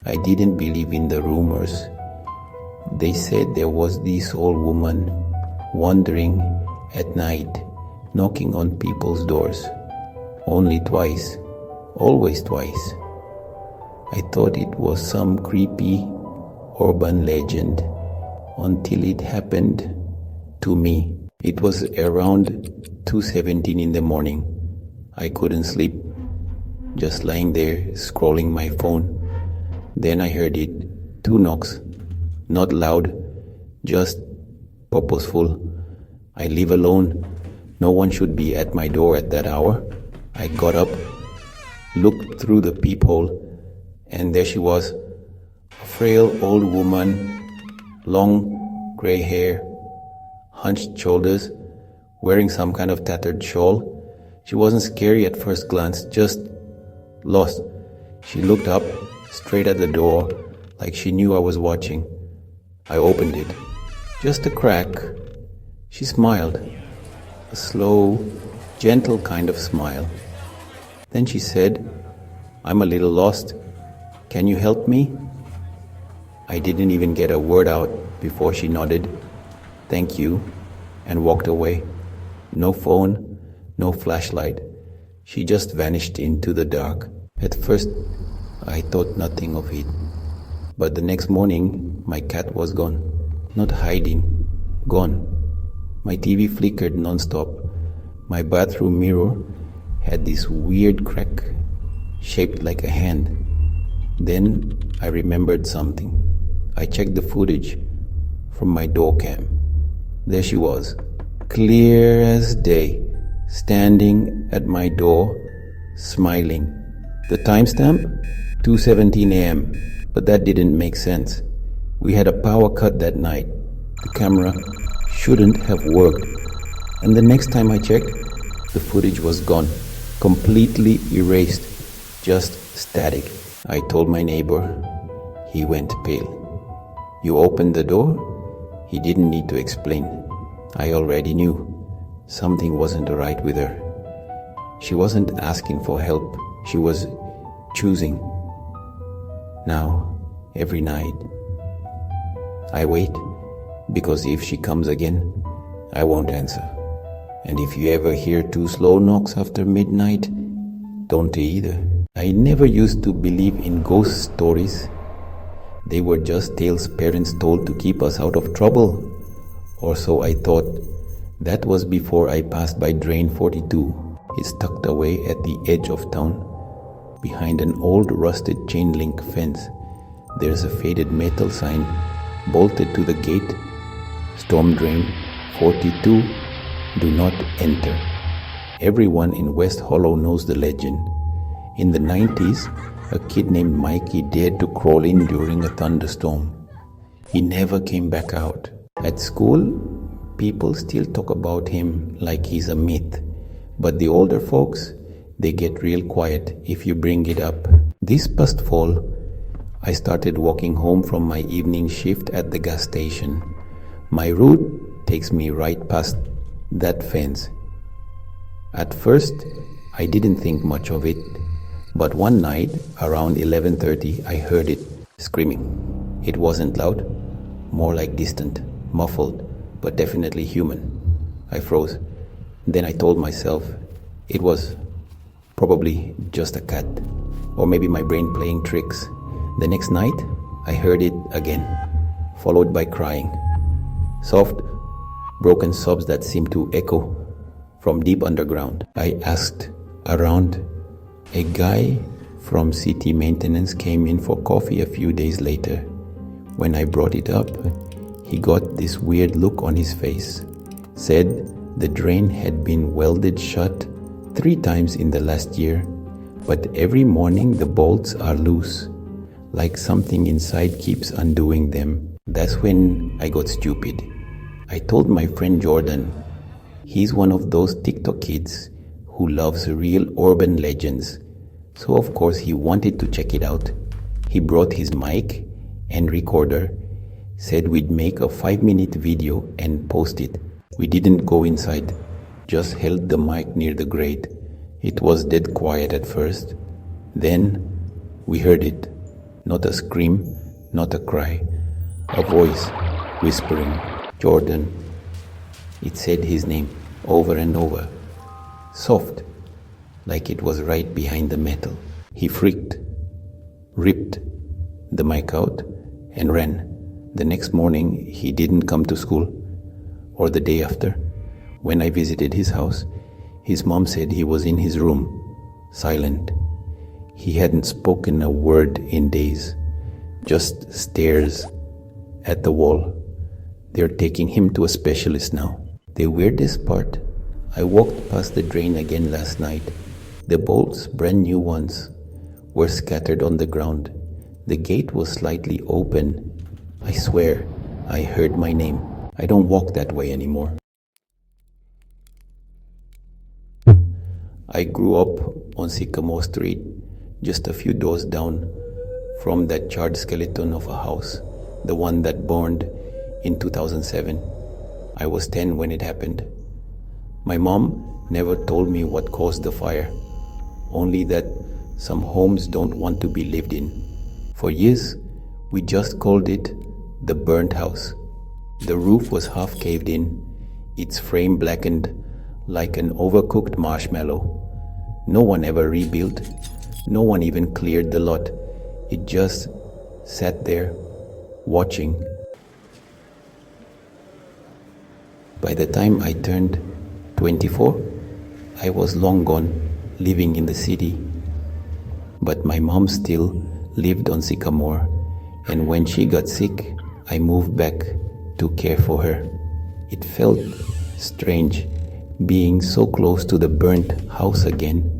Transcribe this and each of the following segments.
I didn't believe in the rumors. They said there was this old woman wandering at night, knocking on people's doors. Only twice, always twice. I thought it was some creepy urban legend until it happened to me. It was around 2:17 in the morning. I couldn't sleep, just lying there scrolling my phone. Then I heard it, 2 knocks, not loud, just purposeful. I live alone. No one should be at my door at that hour. I got up, looked through the peephole, and there she was, a frail old woman, long gray hair, hunched shoulders, wearing some kind of tattered shawl. She wasn't scary at first glance, just lost. She looked up, straight at the door, like she knew I was watching. I opened it. Just a crack. She smiled. A slow, gentle kind of smile. Then she said, "I'm a little lost. Can you help me?" I didn't even get a word out before she nodded, "Thank you," and walked away. No phone, no flashlight. She just vanished into the dark. At first, I thought nothing of it. But the next morning, my cat was gone. Not hiding, gone. My TV flickered non-stop. My bathroom mirror had this weird crack, shaped like a hand. Then I remembered something. I checked the footage from my door cam. There she was, clear as day, standing at my door, smiling. The timestamp? 2:17 a.m. But that didn't make sense. We had a power cut that night. The camera shouldn't have worked. And the next time I checked, the footage was gone, completely erased, just static. I told my neighbor. He went pale. "You opened the door?" He didn't need to explain. I already knew. Something wasn't right with her. She wasn't asking for help. She was choosing. Now, every night, I wait, because if she comes again, I won't answer. And if you ever hear 2 slow knocks after midnight, don't either. I never used to believe in ghost stories. They were just tales parents told to keep us out of trouble. Or so I thought. That was before I passed by Drain 42. It's tucked away at the edge of town, behind an old rusted chain link fence. There's a faded metal sign bolted to the gate. Storm Drain 42, do not enter. Everyone in West Hollow knows the legend. In the 90s, a kid named Mikey dared to crawl in during a thunderstorm. He never came back out. At school, people still talk about him like he's a myth. But the older folks, they get real quiet if you bring it up. This past fall, I started walking home from my evening shift at the gas station. My route takes me right past that fence. At first, I didn't think much of it. But one night, around 11:30, I heard it screaming. It wasn't loud, more like distant, muffled, but definitely human. I froze. Then I told myself it was probably just a cat, or maybe my brain playing tricks. The next night, I heard it again, followed by crying. Soft, broken sobs that seemed to echo from deep underground. I asked around. A guy from city maintenance came in for coffee a few days later. When I brought it up, he got this weird look on his face. Said the drain had been welded shut 3 times in the last year, but every morning the bolts are loose, like something inside keeps undoing them. That's when I got stupid. I told my friend Jordan. He's one of those TikTok kids who loves real urban legends. So of course he wanted to check it out. He brought his mic and recorder, said we'd make a 5-minute video and post it. We didn't go inside, just held the mic near the grate. It was dead quiet at first. Then we heard it. Not a scream, not a cry. A voice whispering, "Jordan." It said his name over and over, soft, like it was right behind the metal. He freaked, ripped the mic out, and ran. The next morning, he didn't come to school, or the day after. When I visited his house, his mom said he was in his room, silent. He hadn't spoken a word in days, just stares at the wall. They're taking him to a specialist now. The weirdest part, I walked past the drain again last night. The bolts, brand new ones, were scattered on the ground. The gate was slightly open. I swear, I heard my name. I don't walk that way anymore. I grew up on Sycamore Street, just a few doors down from that charred skeleton of a house, the one that burned in 2007. I was 10 when it happened. My mom never told me what caused the fire, only that some homes don't want to be lived in. For years, we just called it the burnt house. The roof was half caved in, its frame blackened like an overcooked marshmallow. No one ever rebuilt, no one even cleared the lot. It just sat there, watching. By the time I turned 24, I was long gone, living in the city. But my mom still lived on Sycamore, and when she got sick, I moved back to care for her. It felt strange being so close to the burnt house again.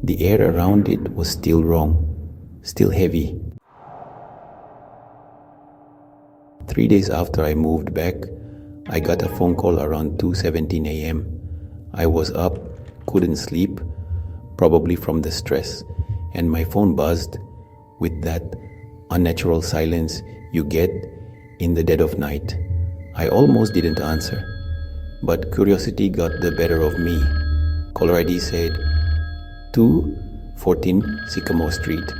The air around it was still wrong, still heavy. 3 days after I moved back, I got a phone call around 2:17 a.m. I was up, couldn't sleep, probably from the stress, and my phone buzzed with that unnatural silence you get in the dead of night. I almost didn't answer, but curiosity got the better of me. Caller ID said 214 Sycamore Street.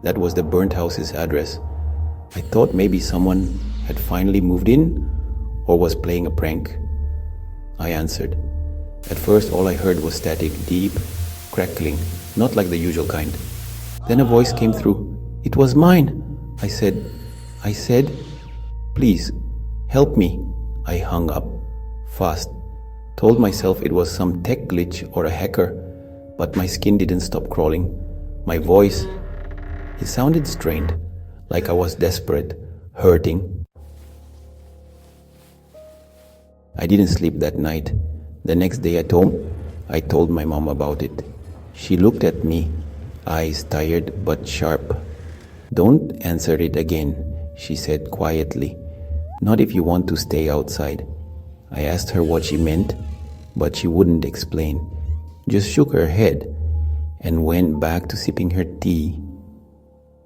That was the burnt house's address. I thought maybe someone had finally moved in or was playing a prank. I answered. At first, all I heard was static, deep crackling, not like the usual kind. Then a voice came through. "It was mine," I said, "Please, help me." I hung up fast, told myself it was some tech glitch or a hacker, but my skin didn't stop crawling. My voice, it sounded strained, like I was desperate, hurting. I didn't sleep that night. The next day at home, I told my mom about it. She looked at me, eyes tired but sharp. "Don't answer it again," she said quietly. "Not if you want to stay outside." I asked her what she meant, but she wouldn't explain. Just shook her head and went back to sipping her tea,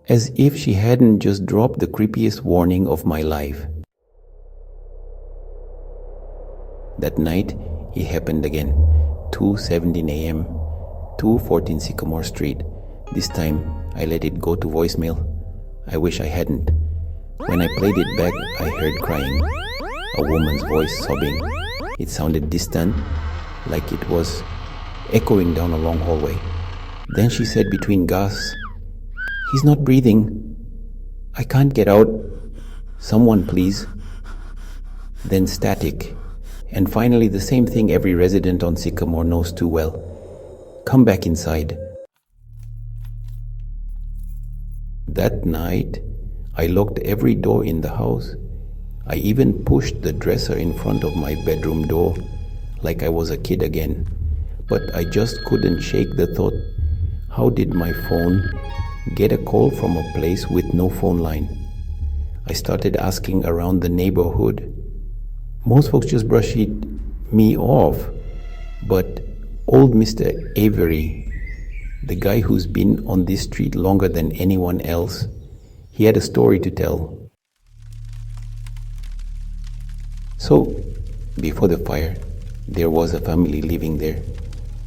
as if she hadn't just dropped the creepiest warning of my life. That night, it happened again. 2:17 a.m., 214 Sycamore Street. This time, I let it go to voicemail. I wish I hadn't. When I played it back, I heard crying. A woman's voice sobbing. It sounded distant, like it was echoing down a long hallway. Then she said between gasps, "He's not breathing. I can't get out. Someone please." Then static. And finally the same thing every resident on Sycamore knows too well. "Come back inside." That night, I locked every door in the house. I even pushed the dresser in front of my bedroom door, like I was a kid again. But I just couldn't shake the thought, how did my phone get a call from a place with no phone line? I started asking around the neighborhood. Most folks just brush me off, but old Mr. Avery, the guy who's been on this street longer than anyone else, he had a story to tell. So, before the fire, there was a family living there,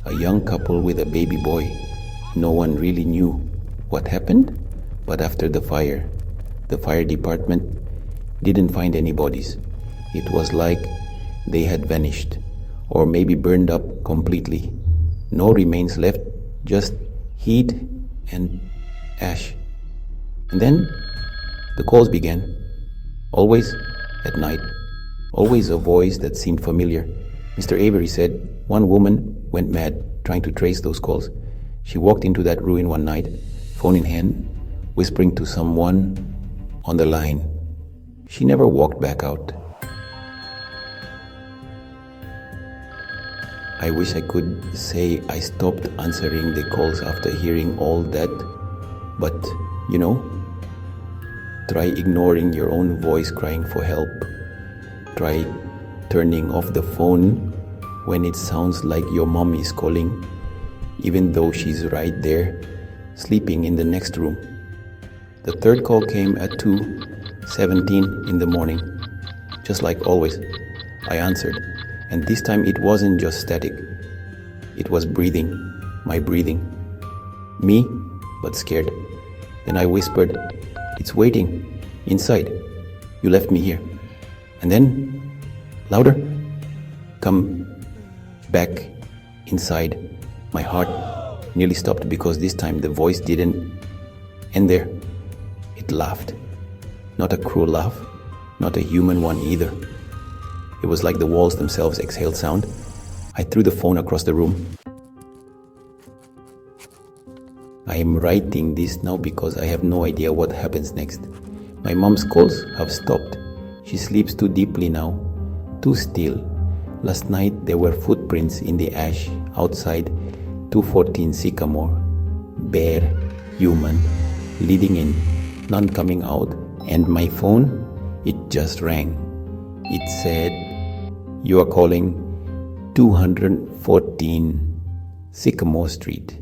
a young couple with a baby boy. No one really knew what happened. But after the fire department didn't find any bodies. It was like they had vanished, or maybe burned up completely. No remains left, just heat and ash. And then the calls began, always at night, always a voice that seemed familiar. Mr. Avery said one woman went mad trying to trace those calls. She walked into that ruin one night, phone in hand, whispering to someone on the line. She never walked back out. I wish I could say I stopped answering the calls after hearing all that, but try ignoring your own voice crying for help. Try turning off the phone when it sounds like your mom is calling, even though she's right there, sleeping in the next room. The third call came at 2:17 in the morning. Just like always, I answered, and this time it wasn't just static. It was breathing, my breathing. Me, but scared. Then I whispered, "It's waiting, inside. You left me here." And then, louder, "Come back inside." My heart nearly stopped because this time the voice didn't end there. It laughed. Not a cruel laugh, not a human one either. It was like the walls themselves exhaled sound. I threw the phone across the room. I am writing this now because I have no idea what happens next. My mom's calls have stopped. She sleeps too deeply now, too still. Last night there were footprints in the ash outside 214 Sycamore. Bare, human, leading in, none coming out, and my phone, it just rang. It said, "You are calling 214 Sycamore Street."